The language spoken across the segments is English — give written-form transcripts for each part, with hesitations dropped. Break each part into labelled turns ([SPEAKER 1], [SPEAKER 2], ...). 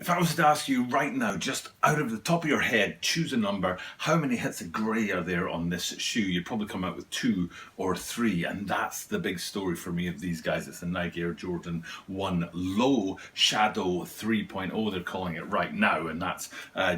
[SPEAKER 1] If I was to ask you right now, just out of the top of your head, choose a number, how many hits of grey are there on this shoe? You'd probably come out with 2 or 3, and that's the big story for me of these guys. It's the Nike Air Jordan 1 Low Shadow 3.0, they're calling it right now, and that's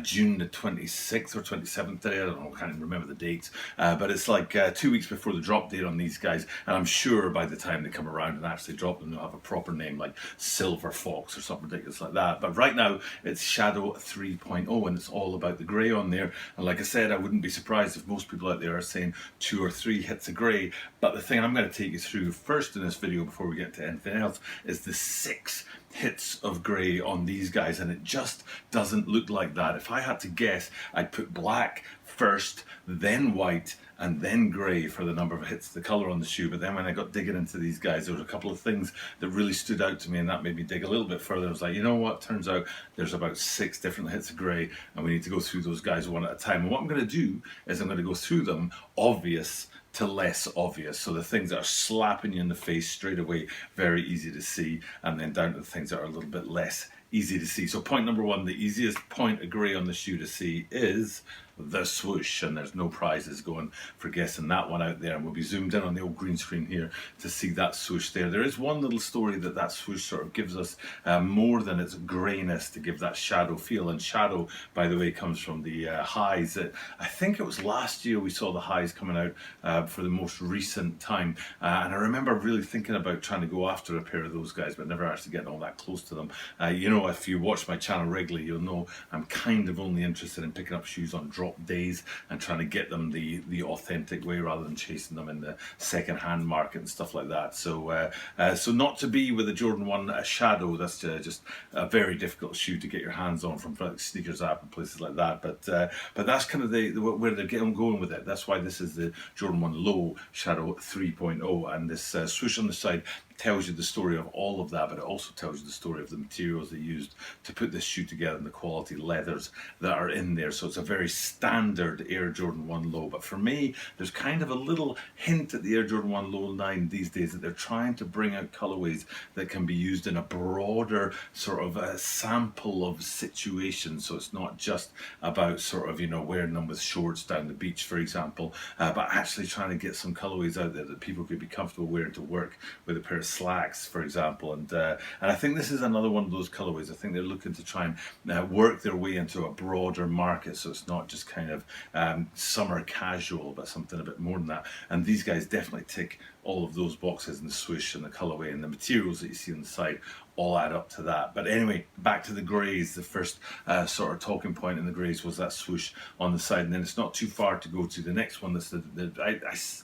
[SPEAKER 1] June the 26th or 27th today. I don't know, I can't even remember the dates, but it's like 2 weeks before the drop date on these guys, and I'm sure by the time they come around and actually drop them, they'll have a proper name like Silver Fox or something ridiculous like that. But right now, it's Shadow 3.0, and it's all about the grey on there. And like I said, I wouldn't be surprised if most people out there are saying 2 or 3 hits of grey. But the thing I'm going to take you through first in this video before we get to anything else is the 6 hits of grey on these guys, and it just doesn't look like that. If I had to guess, I'd put black first, then white, and then grey for the number of hits, the colour on the shoe. But then when I got digging into these guys, there was a couple of things that really stood out to me, and that made me dig a little bit further. I was like, you know what, turns out there's about 6 different hits of grey, and we need to go through those guys one at a time. And what I'm going to do is I'm going to go through them obvious to less obvious. So the things that are slapping you in the face straight away, very easy to see, and then down to the things that are a little bit less easy to see. So point number 1, the easiest point of grey on the shoe to see is the swoosh, and there's no prizes going for guessing that one out there, and we'll be zoomed in on the old green screen here to see that swoosh there. There is one little story that swoosh sort of gives us more than its greyness to give that shadow feel, and shadow, by the way, comes from the highs. I think it was last year we saw the highs coming out for the most recent time, and I remember really thinking about trying to go after a pair of those guys, but never actually getting all that close to them. You know, if you watch my channel regularly, you'll know I'm kind of only interested in picking up shoes on drop days and trying to get them the authentic way rather than chasing them in the second-hand market and stuff like that. So so not to be with the Jordan 1 Shadow, that's just a very difficult shoe to get your hands on from like Sneakers app and places like that. But that's kind of where they're going with it. That's why this is the Jordan 1 Low Shadow 3.0, and this swoosh on the side tells you the story of all of that, but it also tells you the story of the materials they used to put this shoe together and the quality leathers that are in there. So it's a very standard Air Jordan 1 Low. But for me, there's kind of a little hint at the Air Jordan 1 Low 9 these days that they're trying to bring out colorways that can be used in a broader sort of a sample of situations. So it's not just about sort of, you know, wearing them with shorts down the beach, for example, but actually trying to get some colorways out there that people could be comfortable wearing to work with a pair of slacks, for example. And I think this is another one of those colorways. I think they're looking to try and work their way into a broader market, so it's not just kind of summer casual, but something a bit more than that. And these guys definitely tick all of those boxes, and the swoosh and the colorway and the materials that you see on the side all add up to that. But anyway, back to the greys. The first sort of talking point in the greys was that swoosh on the side, and then it's not too far to go to the next one. That's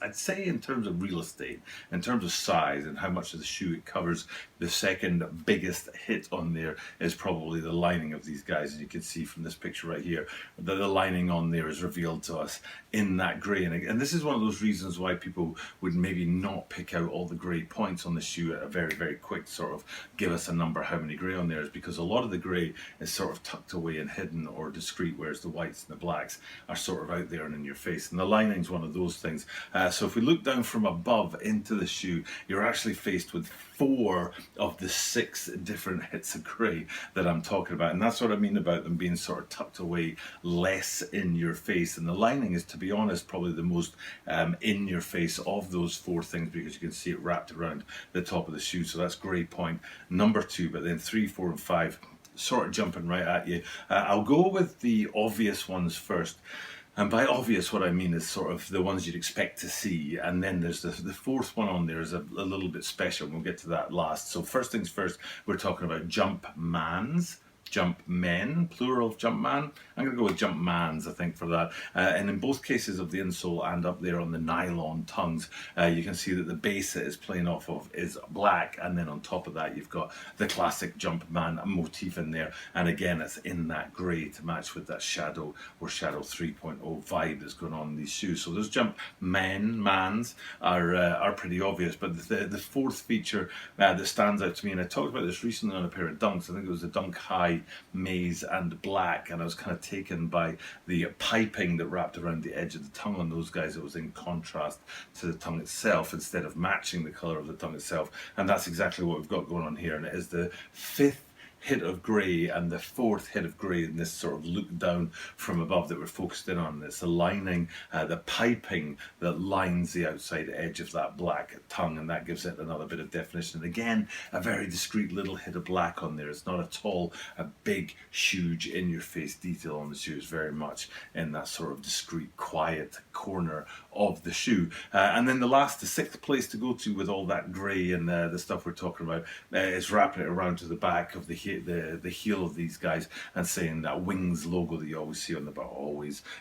[SPEAKER 1] I'd say in terms of real estate, in terms of size and how much of the shoe it covers, the second biggest hit on there is probably the lining of these guys. As you can see from this picture right here, that the lining on there is revealed to us in that grey. And this is one of those reasons why people would maybe not pick out all the grey points on the shoe at a very, very quick sort of give us a number how many grey on there, is because a lot of the grey is sort of tucked away and hidden or discreet, whereas the whites and the blacks are sort of out there and in your face, and the lining's one of those things. So if we look down from above into the shoe, you're actually faced with 4 of the 6 different hits of grey that I'm talking about, and that's what I mean about them being sort of tucked away, less in your face. And the lining is, to be honest, probably the most in your face of those 4 things, because you can see it wrapped around the top of the shoe. So that's grey point number 2, but then 3, 4 and 5 sort of jumping right at you. I'll go with the obvious ones first. And by obvious, what I mean is sort of the ones you'd expect to see. And then there's the 4th one on there is a little bit special. We'll get to that last. So first things first, we're talking about jump mans. Jump men, plural of jump man. I'm going to go with jump mans, I think, for that. And in both cases of the insole and up there on the nylon tongues, you can see that the base it is playing off of is black, and then on top of that you've got the classic jump man motif in there, and again it's in that grey to match with that shadow or shadow 3.0 vibe that's going on in these shoes. So those jump mans are pretty obvious, but the 4th feature that stands out to me, and I talked about this recently on a pair of dunks, I think it was the Dunk High maize and black, and I was kind of taken by the piping that wrapped around the edge of the tongue on those guys. It was in contrast to the tongue itself instead of matching the colour of the tongue itself, and that's exactly what we've got going on here. And it is the 5th hit of grey and the fourth hit of grey in this sort of look down from above that we're focused in on. It's the lining, the piping that lines the outside edge of that black tongue, and that gives it another bit of definition. And again, a very discreet little hit of black on there. It's not at all a big, huge, in-your-face detail on the shoe. It's very much in that sort of discreet, quiet corner of the shoe. And then the sixth place to go to with all that grey and the stuff we're talking about is wrapping it around to the back of the heel of these guys and saying that Wings logo that you always see on the back,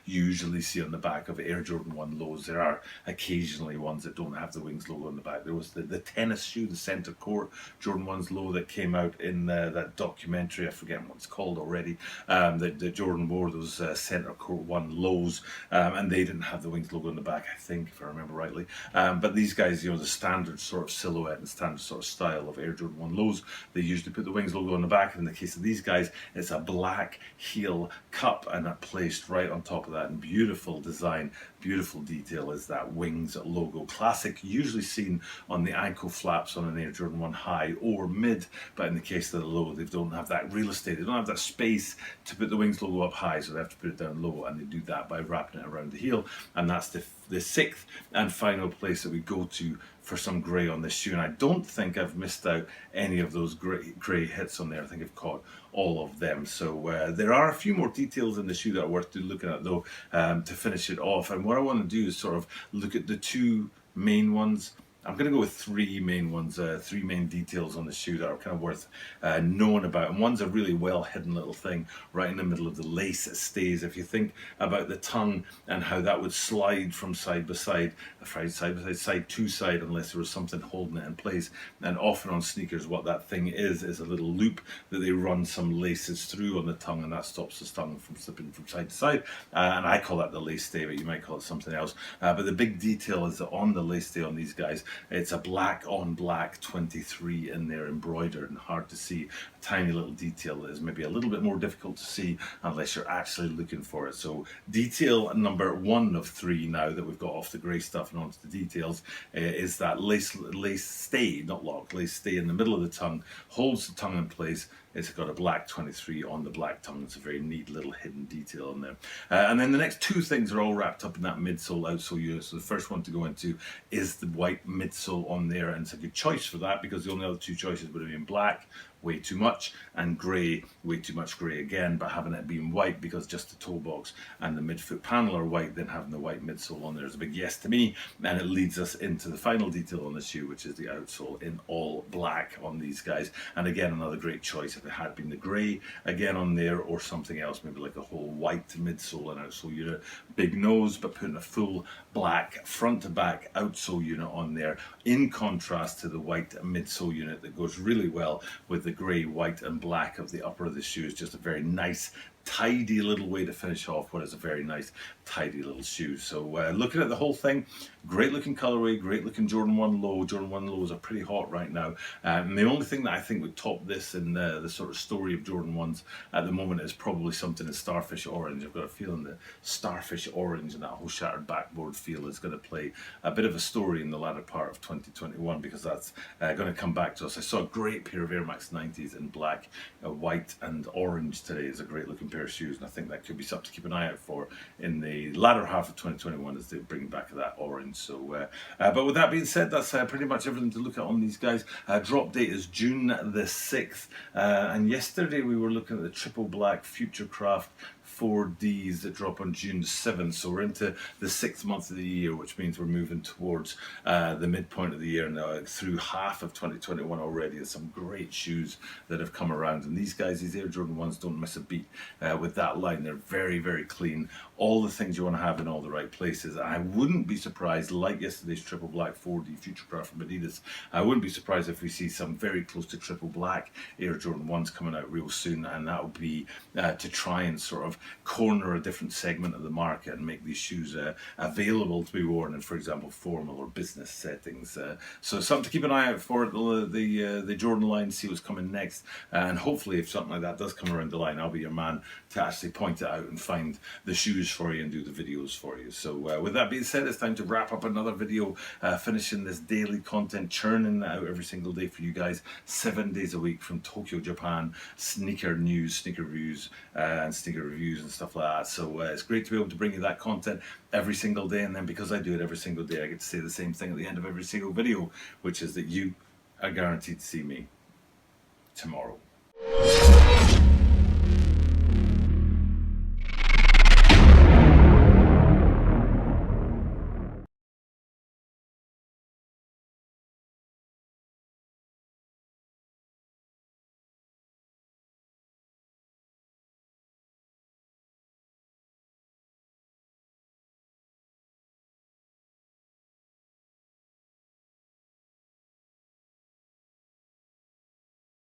[SPEAKER 1] usually see on the back of Air Jordan 1 lows. There are occasionally ones that don't have the Wings logo on the back. There was the tennis shoe, the Center Court Jordan 1's low that came out in that documentary. I forget what it's called already. That Jordan wore those Center Court 1 lows, and they didn't have the Wings logo on the back, I think, if I remember rightly. But these guys, the standard sort of silhouette and standard sort of style of Air Jordan 1 lows, they usually put the Wings logo on the back. And in the case of these guys, it's a black heel cup and it placed right on top of that. And beautiful design, beautiful detail is that Wings logo. Classic, usually seen on the ankle flaps on an Air Jordan 1 high or mid, but in the case of the low, they don't have that real estate. They don't have that space to put the Wings logo up high, so they have to put it down low, and they do that by wrapping it around the heel. And that's the sixth and final place that we go to for some grey on this shoe. And I don't think I've missed out any of those grey hits on there. I think I've caught all of them. So there are a few more details in the shoe that are worth looking at, though, to finish it off. And what I want to do is sort of look at the two main ones. I'm going to go with three main ones, three main details on the shoe that are kind of worth knowing about. And one's a really well hidden little thing right in the middle of the lace stays. If you think about the tongue and how that would slide from side to side, side to side, unless there was something holding it in place. And often on sneakers, what that thing is a little loop that they run some laces through on the tongue, and that stops the tongue from slipping from side to side. And I call that the lace stay, but you might call it something else. But the big detail is that on the lace stay on these guys, it's a black on black 23 in there, embroidered and hard to see. A tiny little detail that is maybe a little bit more difficult to see unless you're actually looking for it. So detail number 1 of 3 now that we've got off the grey stuff and onto the details is that lace stay, not lock, lace stay in the middle of the tongue, holds the tongue in place. It's got a black 23 on the black tongue. It's a very neat little hidden detail in there. And then the next two things are all wrapped up in that midsole, outsole unit. So the first one to go into is the white midsole on there. And it's a good choice for that because the only other two choices would have been black, way too much, and grey, way too much grey again. But having it being white because just the toe box and the midfoot panel are white, then having the white midsole on there is a big yes to me. And it leads us into the final detail on the shoe, which is the outsole in all black on these guys. And again, another great choice if it had been the grey again on there or something else, maybe like a whole white midsole and outsole unit. Big nose, but putting a full black front to back outsole unit on there in contrast to the white midsole unit that goes really well with the grey, white and black of the upper of the shoe. Is just a very nice, tidy little way to finish off what is a very nice, tidy little shoe. So looking at the whole thing, great looking colorway, great looking Jordan 1 low. Jordan 1 lows are pretty hot right now. And the only thing that I think would top this in the sort of story of Jordan 1s at the moment is probably something in Starfish Orange. I've got a feeling that Starfish Orange and that whole shattered backboard feel is going to play a bit of a story in the latter part of 2021 because that's going to come back to us. I saw a great pair of Air Max 90s in black, white and orange today. Is a great looking pair of shoes, and I think that could be something to keep an eye out for in the latter half of 2021 as they bring back that orange. So, but with that being said, that's pretty much everything to look at on these guys. Drop date is June the 6th, and yesterday we were looking at the triple black Futurecraft 4Ds that drop on June 7th. So we're into the 6th month of the year, which means we're moving towards the midpoint of the year now, through half of 2021 already. There's some great shoes that have come around, and these guys, these Air Jordan 1s, don't miss a beat with that line. They're very, very clean. All the things you want to have in all the right places. And I wouldn't be surprised, like yesterday's triple black 4D Futurecraft from Adidas, I wouldn't be surprised if we see some very close to triple black Air Jordan 1s coming out real soon, and that will be to try and sort of of corner a different segment of the market and make these shoes available to be worn in, for example, formal or business settings. So something to keep an eye out for, the Jordan line, see what's coming next. And hopefully if something like that does come around the line, I'll be your man to actually point it out and find the shoes for you and do the videos for you. So with that being said, it's time to wrap up another video, finishing this daily content, churning that out every single day for you guys, 7 days a week from Tokyo, Japan, sneaker news, sneaker reviews, and sneaker reviews and stuff like that. So it's great to be able to bring you that content every single day, and then because I do it every single day, I get to say the same thing at the end of every single video, which is that you are guaranteed to see me tomorrow.